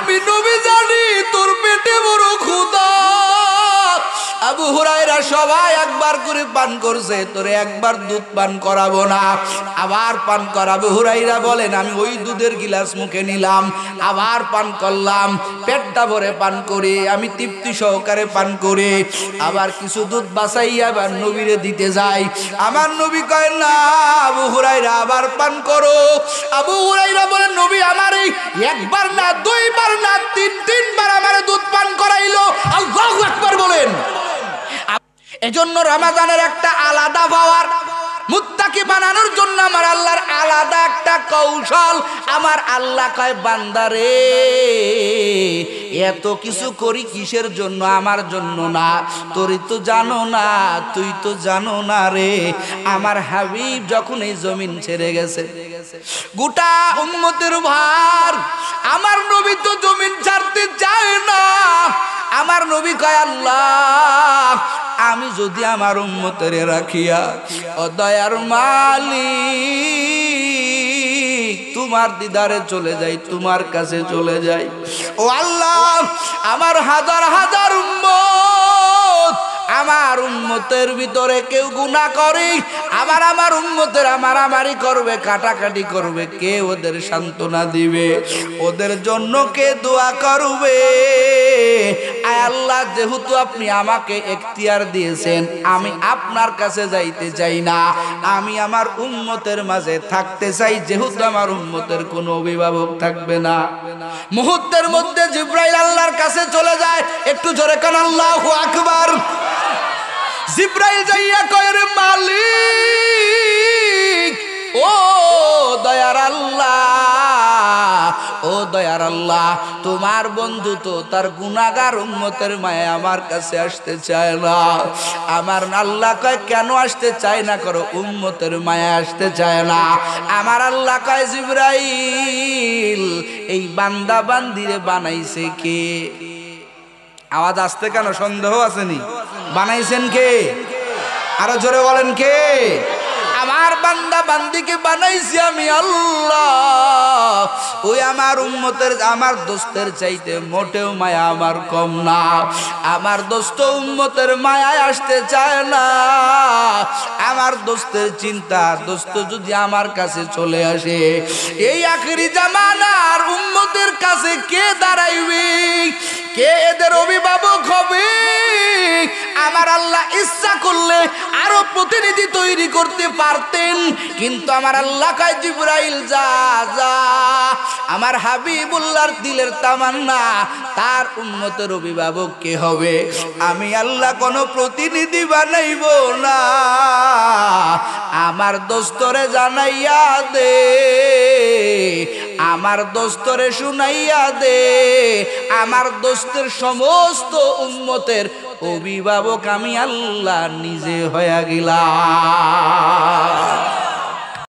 আমি নবী জানি তোর পেটে বড় ক্ষুধা। আবু হুরায়রা সবাই একবার করে পান করছে, তোরে একবার দুধ পান করাবো না, আবার পান করাবো। হুরায়রা বলেন আমি ওই দুধের গিলাস মুখে নিলাম, আবার পান করলাম, পেটটা ভরে পান করে আমি তৃপ্তি সহকারে পান করে আবার কিছু দুধ বাঁচাইয়া আবার নবীরে দিতে যাই। আমার নবী কয় না আবু হুরায়রা আবার পান করো। আবু হুরায়রা বলেন নবী আমার এই একবার না দুইবার না তিনবার আমার দুধ পান করাইলো। আল্লাহু আকবার বলেন। এজন্য রমাদানের একটা আলাদা পাওয়ার, মুত্তাকি বানানোর জন্য আমার আল্লাহর আলাদা একটা কৌশল। আমার আল্লাহ কয় বান্দারে এত কিছু করি কিসের জন্য? আমার জন্য না। তোরই তো জানো না, তুই তো জানো না রে, আমার হাবিব যখন এই জমিন ছেড়ে গেছে গোটা উম্মতের ভার, আমার নবী তো জমিন ছাড়তে চায় না। আমার নবী কয় আল্লাহ আমি যদি আমার উম্মতের রাখিয়া ও দয়ার মালিক তোমার দিদারে চলে যাই, তোমার কাছে চলে যাই। ও আল্লাহ আমার হাজার হাজার উম্মত, আমার উম্মতের ভিতরে কেউ গুনাহ করে, আমার উম্মতের মারামারি করবে, কাটাকাটি করবে, কে ওদের সান্ত্বনা দিবে? ওদের জন্য কে দোয়া করবে? আয় আল্লাহ যেহেতু আপনি আমাকে এখতিয়ার দিয়েছেন, আমি আপনার কাছে যাইতে চাই না, আমি আমার উম্মতের মাঝে থাকতে চাই। যেহেতু আমার উম্মতের কোনো অভিভাবক থাকবে না, মুহূর্তের মধ্যে জিবরাইল আল্লাহর কাছে চলে যায়। একটু জোরে কান আল্লাহু আকবার। জিবরাইল যাইয়া কয় রে মালিক, ও দয়ার আল্লাহ, ও দয়ার আল্লাহ, তোমার বন্ধু তো তার গুনাহগার উম্মতের মায়া আমার কাছে আসতে চায় না। আমার আল্লাহ কয় কেন আসতে চায় না? করো উম্মতের মায়া আসতে চায় না। আমার আল্লাহ কয় জিবরাইল এই বান্দা বান্দিরে বানাইছে কে? আওয়াজ আসতে কেন? সন্দেহ আসেনি? বানাইছেন কে? আরো জোরে বলেন কে? আমার বান্দা বান্দিকে বানাইছি আমি আল্লাহ। ওই আমার উম্মতের, আমার দোস্তের চাইতে মোটেও মায়া আমার কম না। আমার দোস্ত উম্মতের মায়ায় আসতে চায় না। আমার দোস্তের চিন্তা, দোস্ত যদি আমার কাছে চলে আসে, এই আখিরি জামানার উম্মতের কাছে কে দাঁড়াইবে? কে এদের অভিভাবক হবে? আমার আল্লাহ ইচ্ছা করলে আরো প্রতিনিধি তৈরি করতে পারতেন, কিন্তু আমার আল্লাহ কয় জিবরাইল যা যা, আমার হাবিবুল্লাহর দিলের তামান্না তার উম্মতের অভিভাবক কে হবে? আমি আল্লাহ কোনো প্রতিনিধি বানাইব না, আমার দোস্তরে জানাইয়া দে, আমার দোস্তরে শুনাইয়া দে, আমার দোস্তের সমস্ত উম্মতের অভিভাবক আমি আল্লাহ নিজে হয়ে গেলাম।